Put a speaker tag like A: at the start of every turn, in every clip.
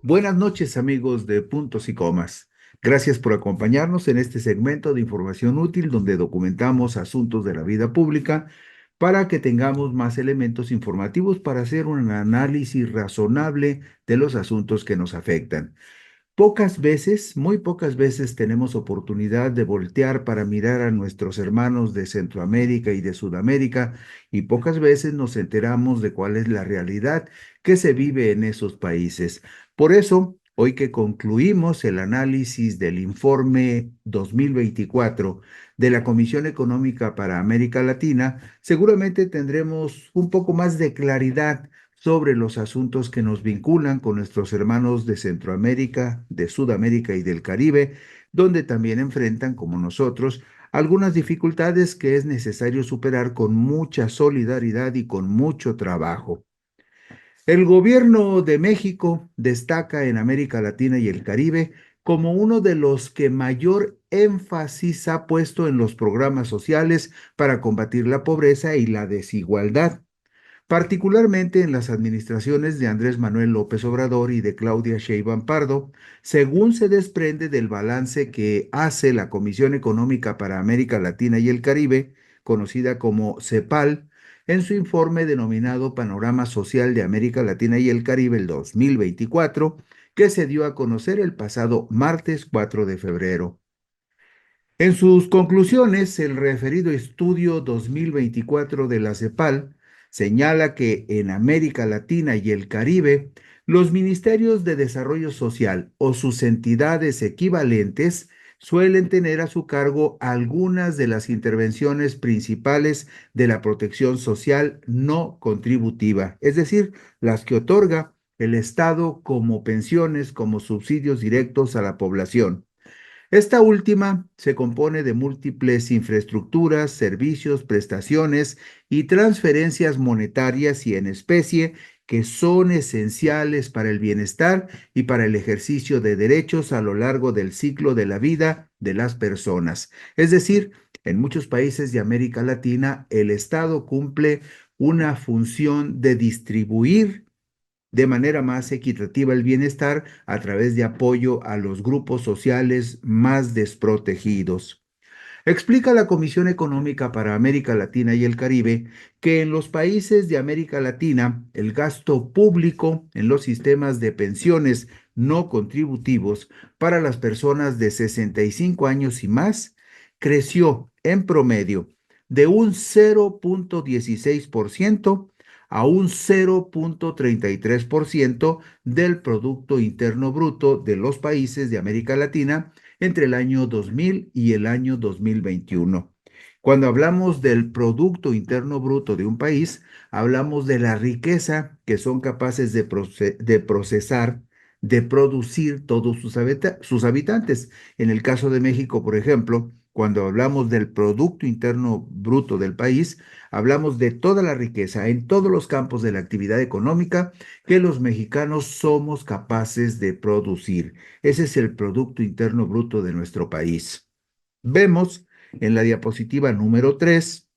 A: Buenas noches, amigos de Puntos y Comas. Gracias por acompañarnos en este segmento de información útil donde documentamos asuntos de la vida pública para que tengamos más elementos informativos para hacer un análisis razonable de los asuntos que nos afectan. Pocas veces, muy pocas veces tenemos oportunidad de voltear para mirar a nuestros hermanos de Centroamérica y de Sudamérica y pocas veces nos enteramos de cuál es la realidad que se vive en esos países. Por eso, hoy que concluimos el análisis del informe 2024 de la Comisión Económica para América Latina, seguramente tendremos un poco más de claridad sobre los asuntos que nos vinculan con nuestros hermanos de Centroamérica, de Sudamérica y del Caribe, donde también enfrentan, como nosotros, algunas dificultades que es necesario superar con mucha solidaridad y con mucho trabajo. El gobierno de México destaca en América Latina y el Caribe como uno de los que mayor énfasis ha puesto en los programas sociales para combatir la pobreza y la desigualdad, particularmente en las administraciones de Andrés Manuel López Obrador y de Claudia Sheinbaum Pardo, según se desprende del balance que hace la Comisión Económica para América Latina y el Caribe, conocida como CEPAL, en su informe denominado Panorama Social de América Latina y el Caribe el 2024, que se dio a conocer el pasado martes 4 de febrero. En sus conclusiones, el referido estudio 2024 de la CEPAL señala que en América Latina y el Caribe, los ministerios de desarrollo social o sus entidades equivalentes suelen tener a su cargo algunas de las intervenciones principales de la protección social no contributiva, es decir, las que otorga el Estado como pensiones, como subsidios directos a la población. Esta última se compone de múltiples infraestructuras, servicios, prestaciones y transferencias monetarias y en especie que son esenciales para el bienestar y para el ejercicio de derechos a lo largo del ciclo de la vida de las personas. Es decir, en muchos países de América Latina, el Estado cumple una función de distribuir de manera más equitativa el bienestar a través de apoyo a los grupos sociales más desprotegidos. Explica la Comisión Económica para América Latina y el Caribe que en los países de América Latina el gasto público en los sistemas de pensiones no contributivos para las personas de 65 años y más creció en promedio de un 0,16% a un 0,33% del Producto Interno Bruto de los países de América Latina entre el año 2000 y el año 2021. Cuando hablamos del Producto Interno Bruto de un país, hablamos de la riqueza que son capaces de procesar, de producir todos sus habitantes. En el caso de México, por ejemplo, cuando hablamos del Producto Interno Bruto del país, hablamos de toda la riqueza en todos los campos de la actividad económica que los mexicanos somos capaces de producir. Ese es el Producto Interno Bruto de nuestro país. Vemos en la diapositiva número 3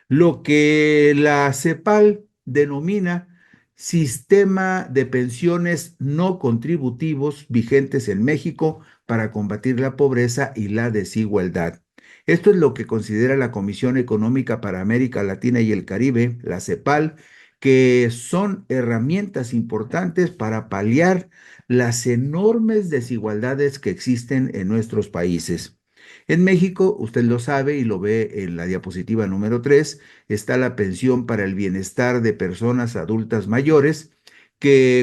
A: lo que la CEPAL denomina sistema de pensiones no contributivos vigentes en México para combatir la pobreza y la desigualdad. Esto es lo que considera la Comisión Económica para América Latina y el Caribe, la CEPAL, que son herramientas importantes para paliar las enormes desigualdades que existen en nuestros países. En México, usted lo sabe y lo ve en la diapositiva número 3, está la pensión para el bienestar de personas adultas mayores,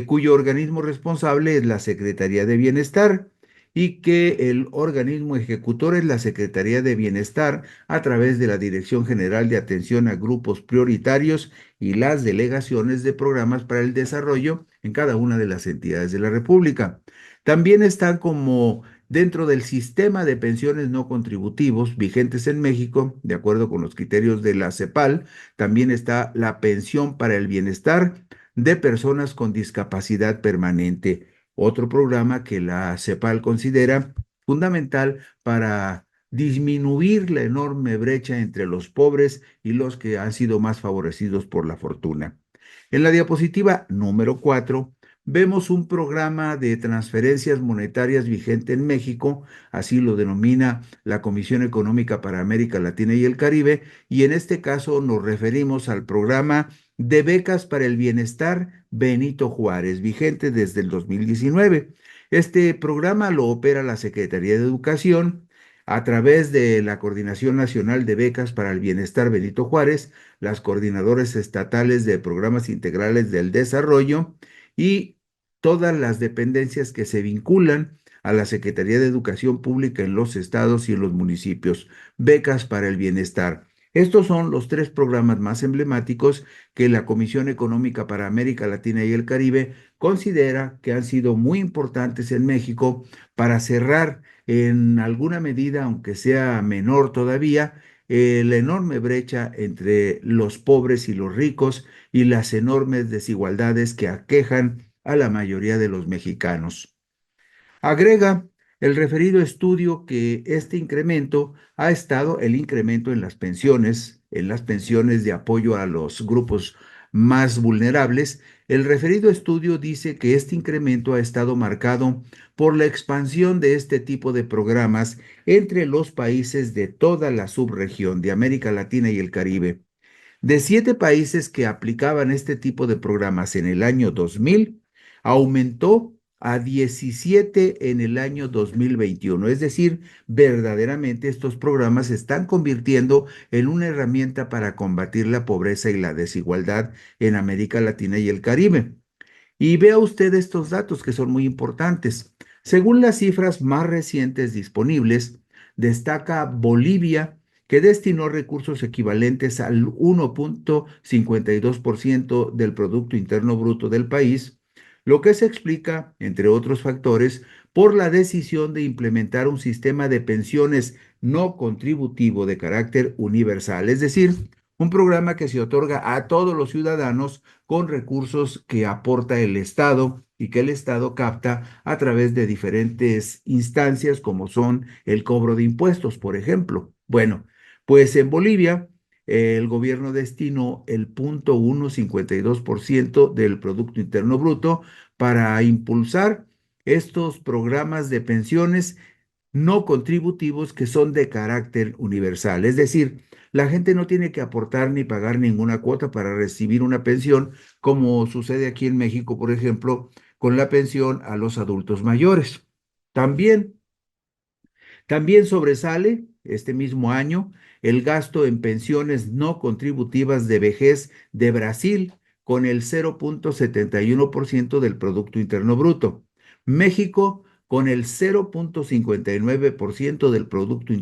A: cuyo organismo responsable es la Secretaría de Bienestar y que el organismo ejecutor es la Secretaría de Bienestar a través de la Dirección General de Atención a Grupos Prioritarios y las delegaciones de programas para el desarrollo en cada una de las entidades de la República. También están como dentro del sistema de pensiones no contributivos vigentes en México, de acuerdo con los criterios de la CEPAL, también está la pensión para el bienestar de personas con discapacidad permanente, otro programa que la CEPAL considera fundamental para disminuir la enorme brecha entre los pobres y los que han sido más favorecidos por la fortuna. En la diapositiva número 4 vemos un programa de transferencias monetarias vigente en México, así lo denomina la Comisión Económica para América Latina y el Caribe, y en este caso nos referimos al programa de becas para el bienestar Benito Juárez, vigente desde el 2019. Este programa lo opera la Secretaría de Educación a través de la Coordinación Nacional de Becas para el Bienestar Benito Juárez, las coordinadoras estatales de programas integrales del desarrollo y todas las dependencias que se vinculan a la Secretaría de Educación Pública en los estados y en los municipios. Becas para el bienestar. Estos son los tres programas más emblemáticos que la Comisión Económica para América Latina y el Caribe considera que han sido muy importantes en México para cerrar en alguna medida, aunque sea menor todavía, la enorme brecha entre los pobres y los ricos y las enormes desigualdades que aquejan a la mayoría de los mexicanos. Agrega el referido estudio que este incremento ha estado el incremento en las pensiones de apoyo a los grupos más vulnerables. El referido estudio dice que este incremento ha estado marcado por la expansión de este tipo de programas entre los países de toda la subregión de América Latina y el Caribe. De 7 países que aplicaban este tipo de programas en el año 2000, aumentó a 17 en el año 2021. Es decir, verdaderamente estos programas se están convirtiendo en una herramienta para combatir la pobreza y la desigualdad en América Latina y el Caribe. Y vea usted estos datos que son muy importantes. Según las cifras más recientes disponibles, destaca Bolivia, que destinó recursos equivalentes al 1,52% del Producto Interno Bruto del país, lo que se explica, entre otros factores, por la decisión de implementar un sistema de pensiones no contributivo de carácter universal, es decir, un programa que se otorga a todos los ciudadanos con recursos que aporta el Estado y que el Estado capta a través de diferentes instancias como son el cobro de impuestos, por ejemplo. Bueno, pues en Bolivia el gobierno destinó el 0,152% del Producto Interno Bruto para impulsar estos programas de pensiones no contributivos que son de carácter universal. Es decir, la gente no tiene que aportar ni pagar ninguna cuota para recibir una pensión, como sucede aquí en México, por ejemplo, con la pensión a los adultos mayores. También también sobresale este mismo año el gasto en pensiones no contributivas de vejez de Brasil con el 0,71% del Producto Interno Bruto. México con el 0,59% del Producto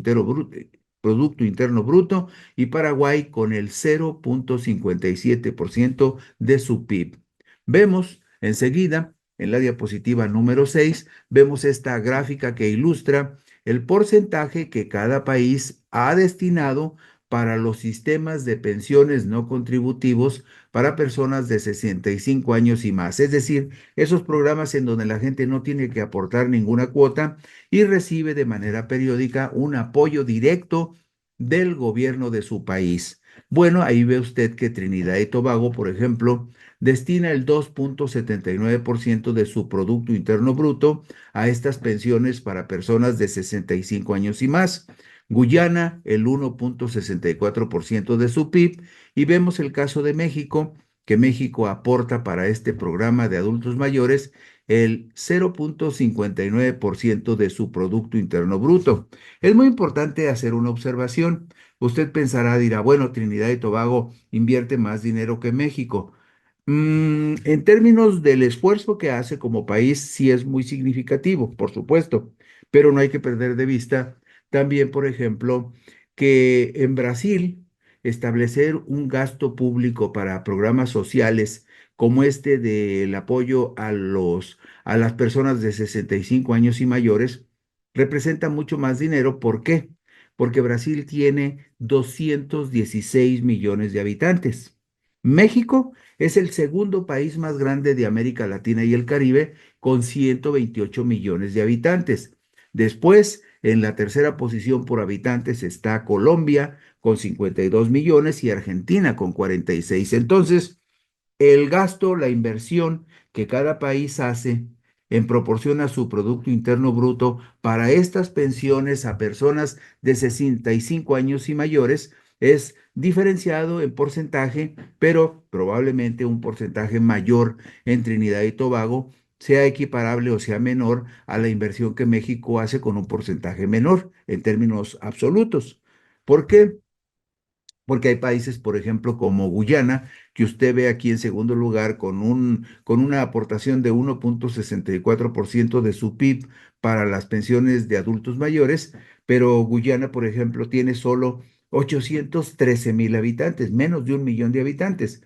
A: Interno Bruto y Paraguay con el 0,57% de su PIB. Vemos enseguida en la diapositiva número 6, vemos esta gráfica que ilustra el porcentaje que cada país ha destinado para los sistemas de pensiones no contributivos para personas de 65 años y más. Es decir, esos programas en donde la gente no tiene que aportar ninguna cuota y recibe de manera periódica un apoyo directo del gobierno de su país. Bueno, ahí ve usted que Trinidad y Tobago, por ejemplo, destina el 2,79% de su Producto Interno Bruto a estas pensiones para personas de 65 años y más. Guyana, el 1,64% de su PIB. Y vemos el caso de México, que México aporta para este programa de adultos mayores el 0,59% de su Producto Interno Bruto. Es muy importante hacer una observación. Usted pensará, dirá, bueno, Trinidad y Tobago invierte más dinero que México. En términos del esfuerzo que hace como país, sí es muy significativo, por supuesto, pero no hay que perder de vista también, por ejemplo, que en Brasil establecer un gasto público para programas sociales como este del apoyo a las personas de 65 años y mayores representa mucho más dinero. ¿Por qué? Porque Brasil tiene 216 millones de habitantes. México es el segundo país más grande de América Latina y el Caribe, con 128 millones de habitantes. Después, en la tercera posición por habitantes está Colombia, con 52 millones, y Argentina, con 46. Entonces, el gasto, la inversión que cada país hace en proporción a su Producto Interno Bruto para estas pensiones a personas de 65 años y mayores es diferenciado en porcentaje, pero probablemente un porcentaje mayor en Trinidad y Tobago sea equiparable o sea menor a la inversión que México hace con un porcentaje menor en términos absolutos. ¿Por qué? Porque hay países, por ejemplo, como Guyana, que usted ve aquí en segundo lugar con una aportación de 1,64% de su PIB para las pensiones de adultos mayores, pero Guyana, por ejemplo, tiene solo 813,000 habitantes, menos de 1 millón de habitantes.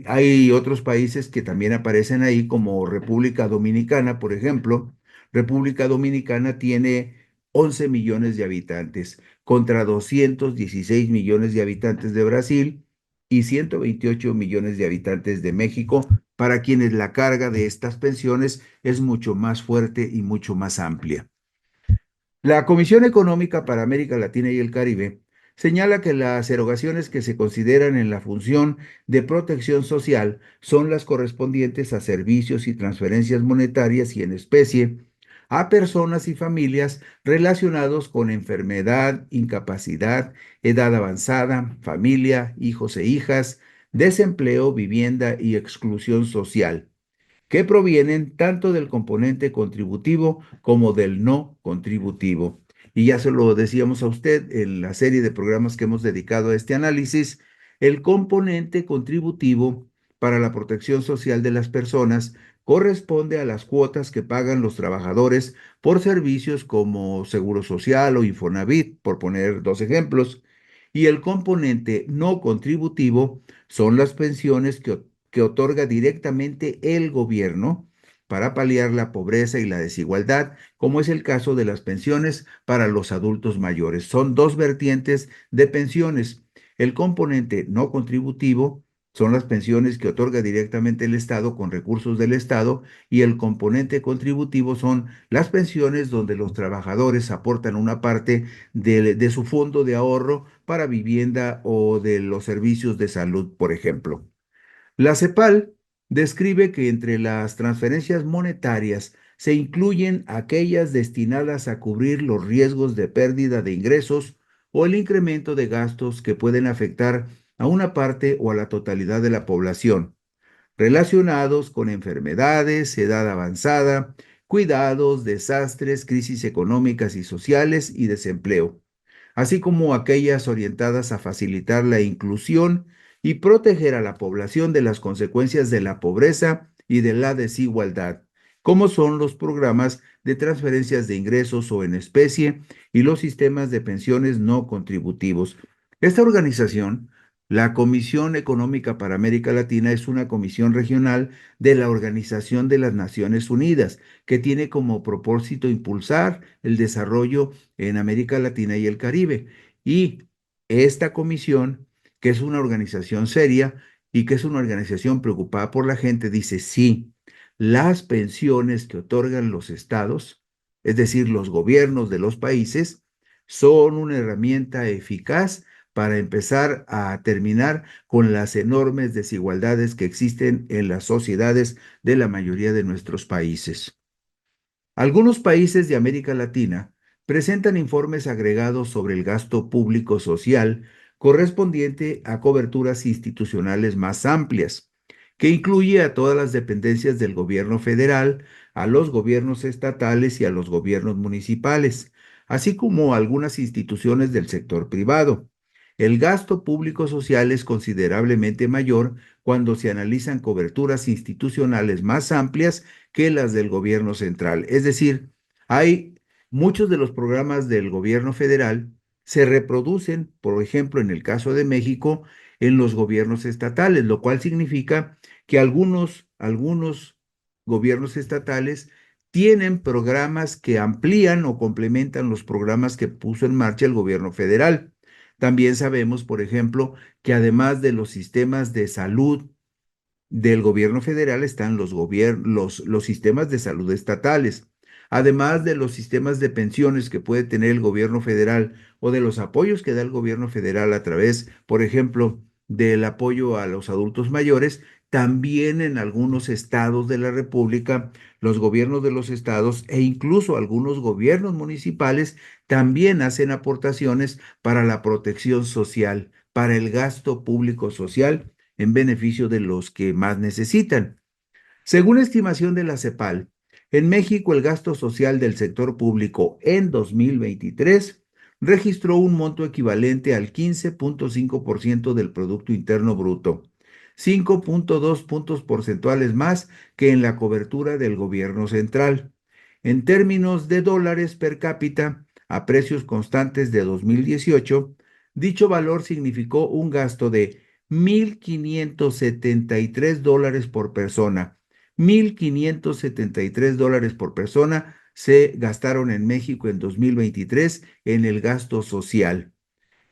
A: Hay otros países que también aparecen ahí, como República Dominicana, por ejemplo. República Dominicana tiene 11 millones de habitantes contra 216 millones de habitantes de Brasil y 128 millones de habitantes de México, para quienes la carga de estas pensiones es mucho más fuerte y mucho más amplia. La Comisión Económica para América Latina y el Caribe señala que las erogaciones que se consideran en la función de protección social son las correspondientes a servicios y transferencias monetarias y en especie a personas y familias relacionados con enfermedad, incapacidad, edad avanzada, familia, hijos e hijas, desempleo, vivienda y exclusión social, que provienen tanto del componente contributivo como del no contributivo. Y ya se lo decíamos a usted en la serie de programas que hemos dedicado a este análisis, el componente contributivo para la protección social de las personas corresponde a las cuotas que pagan los trabajadores por servicios como Seguro Social o Infonavit, por poner dos ejemplos. Y el componente no contributivo son las pensiones que otorga directamente el gobierno para paliar la pobreza y la desigualdad, como es el caso de las pensiones para los adultos mayores. Son dos vertientes de pensiones. El componente no contributivo son las pensiones que otorga directamente el Estado con recursos del Estado, y el componente contributivo son las pensiones donde los trabajadores aportan una parte de su fondo de ahorro para vivienda o de los servicios de salud, por ejemplo. La CEPAL describe que entre las transferencias monetarias se incluyen aquellas destinadas a cubrir los riesgos de pérdida de ingresos o el incremento de gastos que pueden afectar a una parte o a la totalidad de la población, relacionados con enfermedades, edad avanzada, cuidados, desastres, crisis económicas y sociales y desempleo, así como aquellas orientadas a facilitar la inclusión y proteger a la población de las consecuencias de la pobreza y de la desigualdad, como son los programas de transferencias de ingresos o en especie y los sistemas de pensiones no contributivos. Esta organización, la Comisión Económica para América Latina, es una comisión regional de la Organización de las Naciones Unidas, que tiene como propósito impulsar el desarrollo en América Latina y el Caribe. Y esta comisión, que es una organización seria y que es una organización preocupada por la gente, dice, sí, las pensiones que otorgan los estados, es decir, los gobiernos de los países, son una herramienta eficaz para empezar a terminar con las enormes desigualdades que existen en las sociedades de la mayoría de nuestros países. Algunos países de América Latina presentan informes agregados sobre el gasto público social correspondiente a coberturas institucionales más amplias, que incluye a todas las dependencias del gobierno federal, a los gobiernos estatales y a los gobiernos municipales, así como a algunas instituciones del sector privado. El gasto público social es considerablemente mayor cuando se analizan coberturas institucionales más amplias que las del gobierno central. Es decir, hay muchos de los programas del gobierno federal se reproducen, por ejemplo, en el caso de México, en los gobiernos estatales, lo cual significa que algunos gobiernos estatales tienen programas que amplían o complementan los programas que puso en marcha el gobierno federal. También sabemos, por ejemplo, que además de los sistemas de salud del gobierno federal están los sistemas de salud estatales, además de los sistemas de pensiones que puede tener el gobierno federal o de los apoyos que da el gobierno federal a través, por ejemplo, del apoyo a los adultos mayores. También en algunos estados de la República, los gobiernos de los estados e incluso algunos gobiernos municipales también hacen aportaciones para la protección social, para el gasto público social en beneficio de los que más necesitan. Según estimación de la CEPAL, en México el gasto social del sector público en 2023 registró un monto equivalente al 15.5% del Producto Interno Bruto, 5.2 puntos porcentuales más que en la cobertura del gobierno central. En términos de dólares per cápita, a precios constantes de 2018, dicho valor significó un gasto de $1,573 por persona. $1,573 por persona se gastaron en México en 2023 en el gasto social.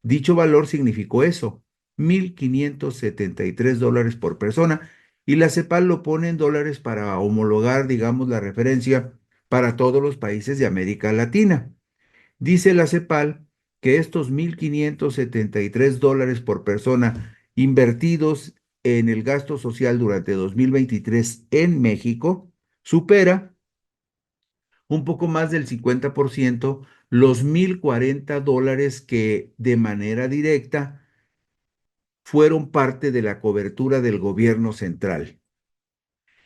A: Dicho valor significó eso, $1,573 por persona, y la CEPAL lo pone en dólares para homologar, digamos, la referencia para todos los países de América Latina. Dice la CEPAL que estos $1,573 por persona invertidos en el gasto social durante 2023 en México supera un poco más del 50% los $1,040 que de manera directa fueron parte de la cobertura del gobierno central.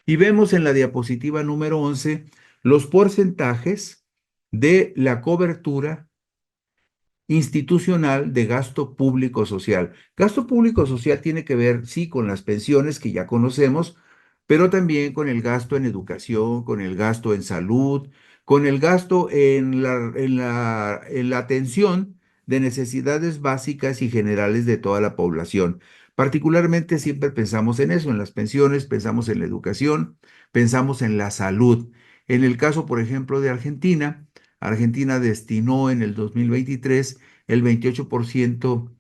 A: Y vemos en la diapositiva número 11 los porcentajes de la cobertura institucional de gasto público social. Gasto público social tiene que ver, sí, con las pensiones que ya conocemos, pero también con el gasto en educación, con el gasto en salud, con el gasto en la atención de necesidades básicas y generales de toda la población. Particularmente siempre pensamos en eso, en las pensiones, pensamos en la educación, pensamos en la salud. En el caso, por ejemplo, de Argentina, Argentina destinó en el 2023 el 28%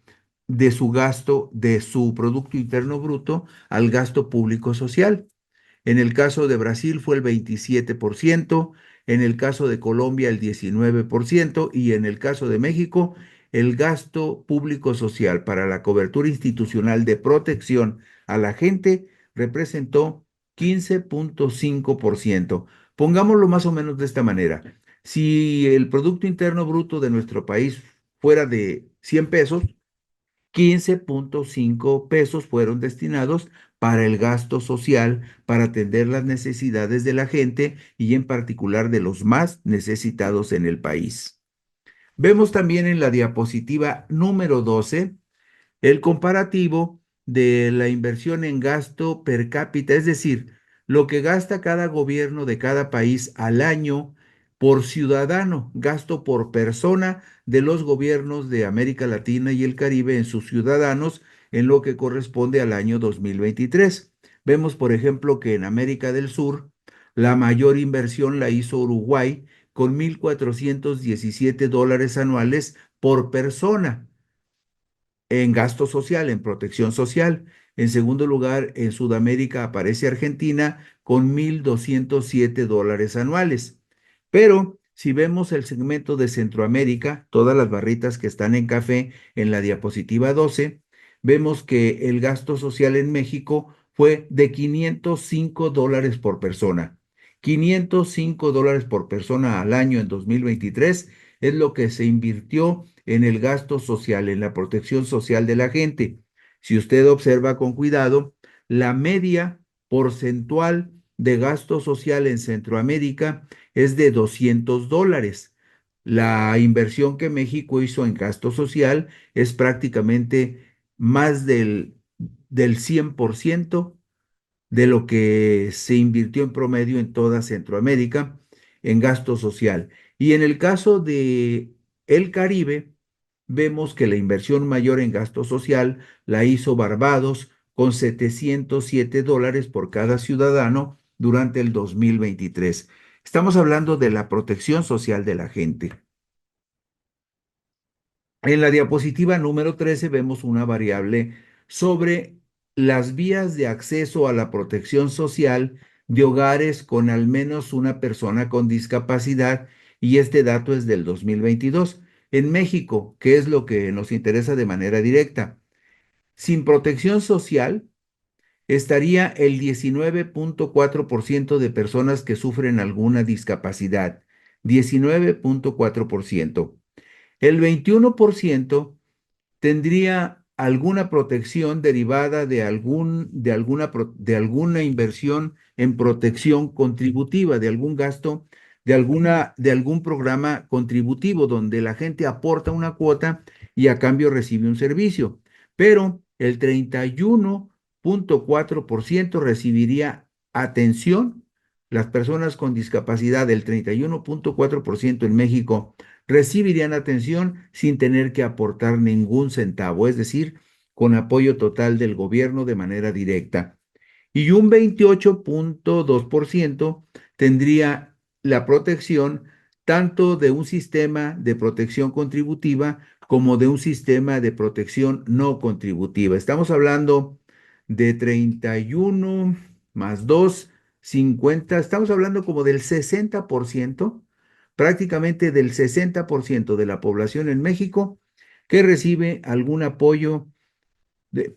A: de su gasto, de su Producto Interno Bruto, al gasto público social. En el caso de Brasil fue el 27%, en el caso de Colombia el 19% y en el caso de México el gasto público social para la cobertura institucional de protección a la gente representó 15.5%. Pongámoslo más o menos de esta manera. Si el Producto Interno Bruto de nuestro país fuera de 100 pesos, 15.5 pesos fueron destinados para el gasto social, para atender las necesidades de la gente y en particular de los más necesitados en el país. Vemos también en la diapositiva número 12 el comparativo de la inversión en gasto per cápita, es decir, lo que gasta cada gobierno de cada país al año por ciudadano, gasto por persona de los gobiernos de América Latina y el Caribe en sus ciudadanos en lo que corresponde al año 2023. Vemos, por ejemplo, que en América del Sur la mayor inversión la hizo Uruguay con $1,417 anuales por persona en gasto social, en protección social. En segundo lugar, en Sudamérica aparece Argentina con $1,207 anuales. Pero si vemos el segmento de Centroamérica, todas las barritas que están en café en la diapositiva 12, vemos que el gasto social en México fue de $505 por persona. $505 por persona al año en 2023 es lo que se invirtió en el gasto social, en la protección social de la gente. Si usted observa con cuidado, la media porcentual de gasto social en Centroamérica es de $200. La inversión que México hizo en gasto social es prácticamente más del 100% de lo que se invirtió en promedio en toda Centroamérica en gasto social. Y en el caso de el Caribe, vemos que la inversión mayor en gasto social la hizo Barbados con $707 por cada ciudadano durante el 2023. Estamos hablando de la protección social de la gente. En la diapositiva número 13 vemos una variable sobre las vías de acceso a la protección social de hogares con al menos una persona con discapacidad, y este dato es del 2022. En México, ¿qué es lo que nos interesa de manera directa? Sin protección social, estaría el 19.4% de personas que sufren alguna discapacidad. 19.4%. El 21% tendría alguna protección derivada de alguna inversión en protección contributiva, de algún gasto, de algún programa contributivo donde la gente aporta una cuota y a cambio recibe un servicio. Pero el 31.4% recibiría atención. Las personas con discapacidad, el 31.4% en México recibirían atención sin tener que aportar ningún centavo, es decir, con apoyo total del gobierno de manera directa. Y un 28.2% tendría la protección tanto de un sistema de protección contributiva como de un sistema de protección no contributiva. Estamos hablando de 31 más 2, 50, estamos hablando como del 60%, prácticamente del 60% de la población en México que recibe algún apoyo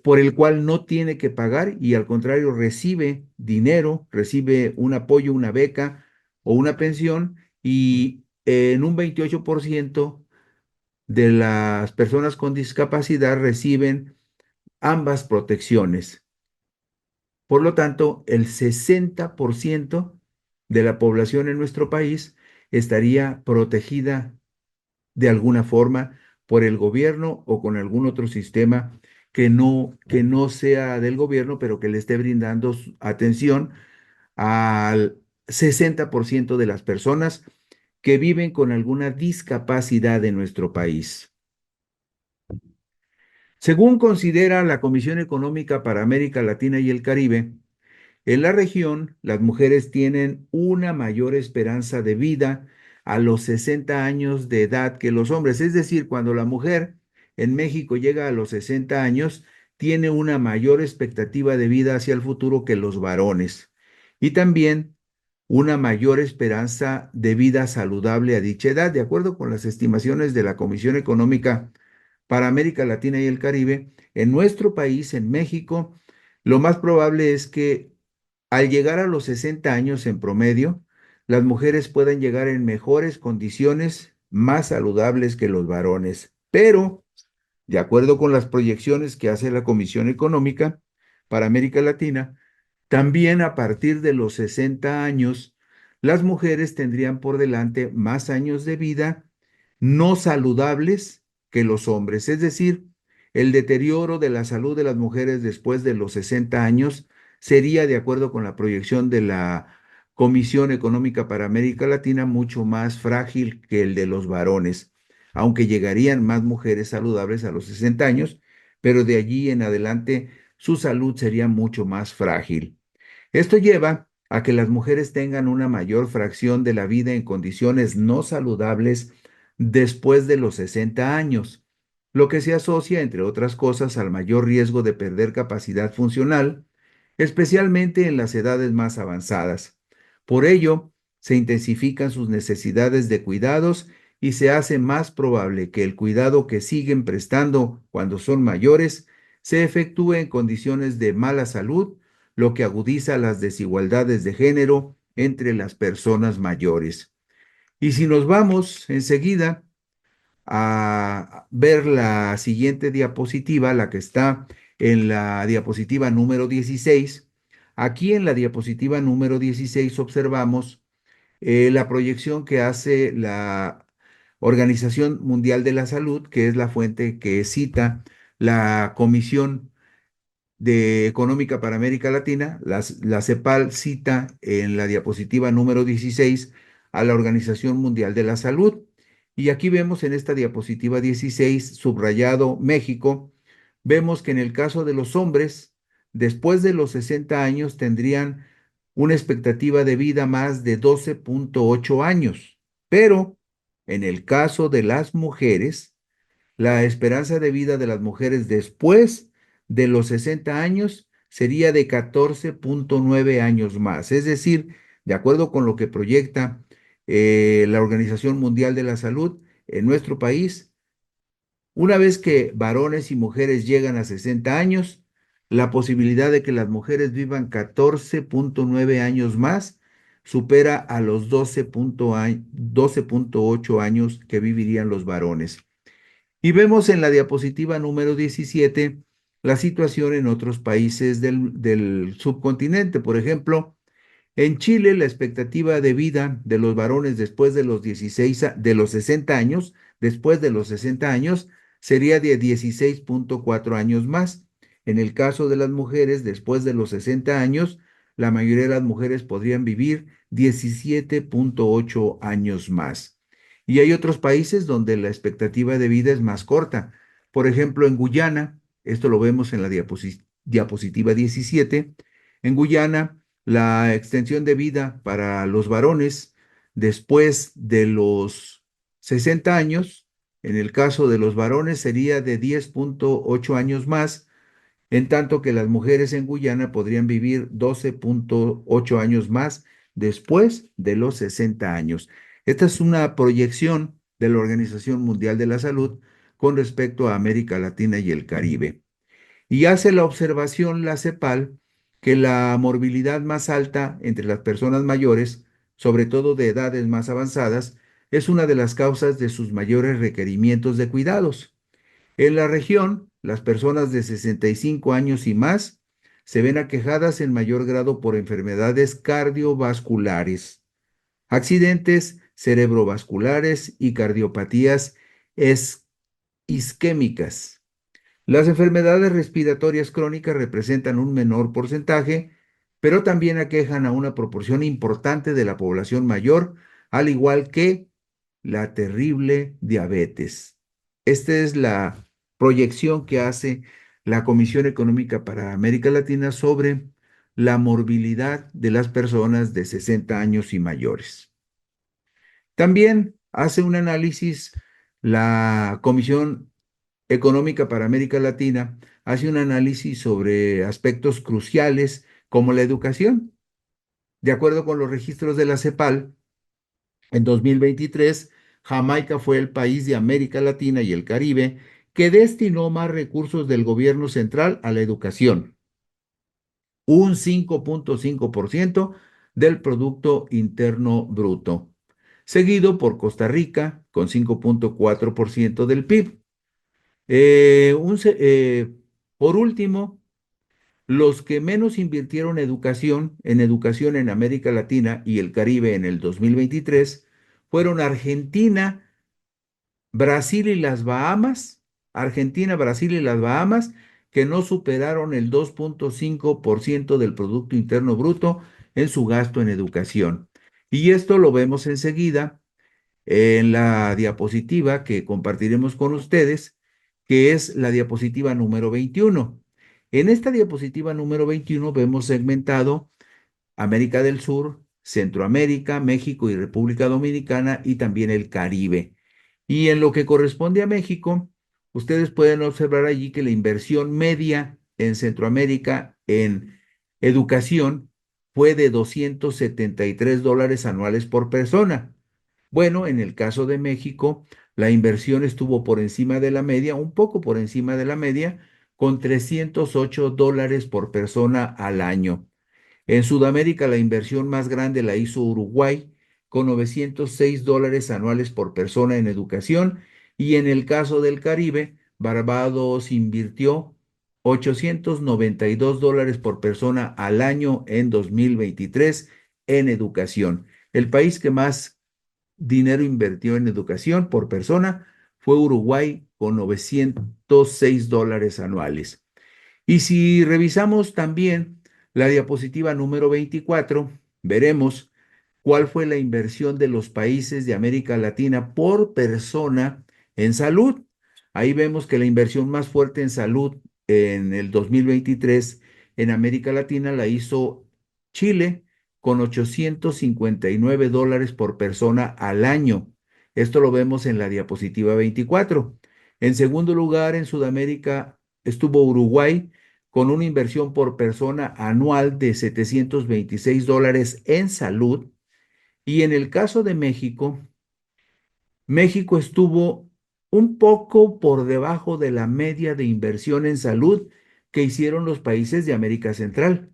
A: por el cual no tiene que pagar y al contrario recibe dinero, recibe un apoyo, una beca o una pensión y en un 28% de las personas con discapacidad reciben ambas protecciones. Por lo tanto, el 60% de la población en nuestro país estaría protegida de alguna forma por el gobierno o con algún otro sistema que no sea del gobierno, pero que le esté brindando atención al 60% de las personas que viven con alguna discapacidad en nuestro país. Según considera la Comisión Económica para América Latina y el Caribe, en la región, las mujeres tienen una mayor esperanza de vida a los 60 años de edad que los hombres. Es decir, cuando la mujer en México llega a los 60 años, tiene una mayor expectativa de vida hacia el futuro que los varones. Y también una mayor esperanza de vida saludable a dicha edad, de acuerdo con las estimaciones de la Comisión Económica para América Latina y el Caribe. En nuestro país, en México, lo más probable es que al llegar a los 60 años en promedio, las mujeres puedan llegar en mejores condiciones, más saludables que los varones. Pero, de acuerdo con las proyecciones que hace la Comisión Económica para América Latina, también a partir de los 60 años, las mujeres tendrían por delante más años de vida no saludables que los hombres. Es decir, el deterioro de la salud de las mujeres después de los 60 años sería, de acuerdo con la proyección de la Comisión Económica para América Latina, mucho más frágil que el de los varones, aunque llegarían más mujeres saludables a los 60 años, pero de allí en adelante su salud sería mucho más frágil. Esto lleva a que las mujeres tengan una mayor fracción de la vida en condiciones no saludables después de los 60 años, lo que se asocia, entre otras cosas, al mayor riesgo de perder capacidad funcional, especialmente en las edades más avanzadas. Por ello, se intensifican sus necesidades de cuidados y se hace más probable que el cuidado que siguen prestando cuando son mayores se efectúe en condiciones de mala salud, lo que agudiza las desigualdades de género entre las personas mayores. Y si nos vamos enseguida a ver la siguiente diapositiva, la que está en la diapositiva número 16, aquí en la diapositiva número 16 observamos la proyección que hace la Organización Mundial de la Salud, que es la fuente que cita la Comisión Económica para América Latina. La CEPAL cita en la diapositiva número 16 a la Organización Mundial de la Salud. Y aquí vemos en esta diapositiva 16, subrayado México, vemos que en el caso de los hombres, después de los 60 años tendrían una expectativa de vida más de 12.8 años. Pero en el caso de las mujeres, la esperanza de vida de las mujeres después de los 60 años sería de 14.9 años más. Es decir, de acuerdo con lo que proyecta la Organización Mundial de la Salud, en nuestro país, una vez que varones y mujeres llegan a 60 años, La posibilidad de que las mujeres vivan 14,9 años más supera a los 12,8 años que vivirían los varones. Y vemos en la diapositiva número 17 la situación en otros países del subcontinente. Por ejemplo, en Chile, la expectativa de vida de los varones después de los 60 años, después de los 60 años, sería de 16,4 años más. En el caso de las mujeres, después de los 60 años, la mayoría de las mujeres podrían vivir 17,8 años más. Y hay otros países donde la expectativa de vida es más corta. Por ejemplo, en Guyana, esto lo vemos en la diapositiva 17, en Guyana, la extensión de vida para los varones después de los 60 años, en el caso de los varones sería de 10,8 años más, en tanto que las mujeres en Guyana podrían vivir 12,8 años más después de los 60 años. Esta es una proyección de la Organización Mundial de la Salud con respecto a América Latina y el Caribe. Y hace la observación la CEPAL que la morbilidad más alta entre las personas mayores, sobre todo de edades más avanzadas, es una de las causas de sus mayores requerimientos de cuidados. En la región, las personas de 65 años y más se ven aquejadas en mayor grado por enfermedades cardiovasculares, accidentes cerebrovasculares y cardiopatías isquémicas. Las enfermedades respiratorias crónicas representan un menor porcentaje, pero también aquejan a una proporción importante de la población mayor, al igual que la terrible diabetes. Esta es la proyección que hace la Comisión Económica para América Latina sobre la morbilidad de las personas de 60 años y mayores. También hace un análisis la Comisión Económica para América Latina, hace un análisis sobre aspectos cruciales como la educación. De acuerdo con los registros de la CEPAL, en 2023, Jamaica fue el país de América Latina y el Caribe que destinó más recursos del gobierno central a la educación, un 5,5% del Producto Interno Bruto, seguido por Costa Rica con 5,4% del PIB. Por último, los que menos invirtieron en educación en América Latina y el Caribe en el 2023 fueron Brasil y las Bahamas, Argentina, Brasil y las Bahamas, que no superaron el 2,5% del Producto Interno Bruto en su gasto en educación. Y esto lo vemos enseguida en la diapositiva que compartiremos con ustedes, que es la diapositiva número 21. En esta diapositiva número 21 vemos segmentado América del Sur, Centroamérica, México y República Dominicana y también el Caribe. Y en lo que corresponde a México, ustedes pueden observar allí que la inversión media en Centroamérica en educación fue de $273 anuales por persona. Bueno, en el caso de México, la inversión estuvo por encima de la media, un poco por encima de la media, con $308 por persona al año. En Sudamérica, la inversión más grande la hizo Uruguay, con $906 anuales por persona en educación, y en el caso del Caribe, Barbados invirtió $892 por persona al año en 2023 en educación. El país que más dinero invirtió en educación por persona fue Uruguay con $906 anuales. Y si revisamos también la diapositiva número 24, veremos cuál fue la inversión de los países de América Latina por persona en salud. Ahí vemos que la inversión más fuerte en salud en el 2023 en América Latina la hizo Chile con $859 por persona al año. Esto lo vemos en la diapositiva 24. En segundo lugar, en Sudamérica estuvo Uruguay con una inversión por persona anual de $726 en salud. Y en el caso de México, México estuvo un poco por debajo de la media de inversión en salud, que hicieron los países de América Central.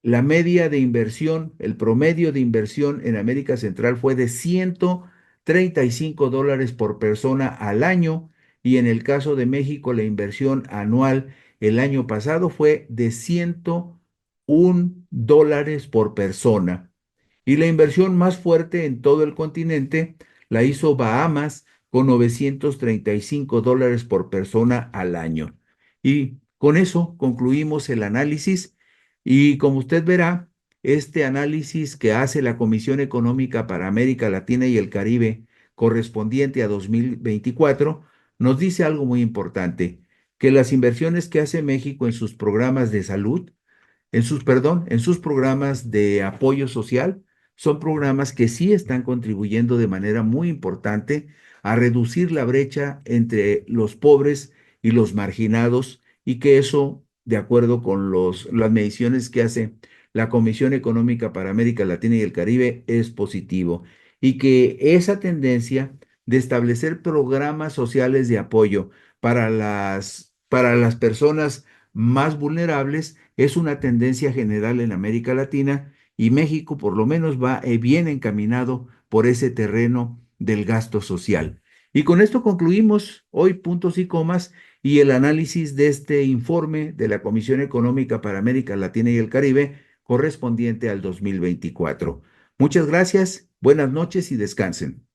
A: La media de inversión, el promedio de inversión en América Central fue de $135 por persona al año, y en el caso de México la inversión anual el año pasado fue de $101 por persona. Y la inversión más fuerte en todo el continente la hizo Bahamas con $935 por persona al año. Y con eso concluimos el análisis. Y como usted verá, este análisis que hace la Comisión Económica para América Latina y el Caribe correspondiente a 2024 nos dice algo muy importante, que las inversiones que hace México en sus programas de salud, en sus programas de apoyo social, son programas que sí están contribuyendo de manera muy importante a reducir la brecha entre los pobres y los marginados, y que eso, de acuerdo con las mediciones que hace la Comisión Económica para América Latina y el Caribe, es positivo. Y que esa tendencia de establecer programas sociales de apoyo para las personas más vulnerables es una tendencia general en América Latina, y México por lo menos va bien encaminado por ese terreno del gasto social. Y con esto concluimos hoy puntos y comas y el análisis de este informe de la Comisión Económica para América Latina y el Caribe correspondiente al 2024. Muchas gracias, buenas noches y descansen.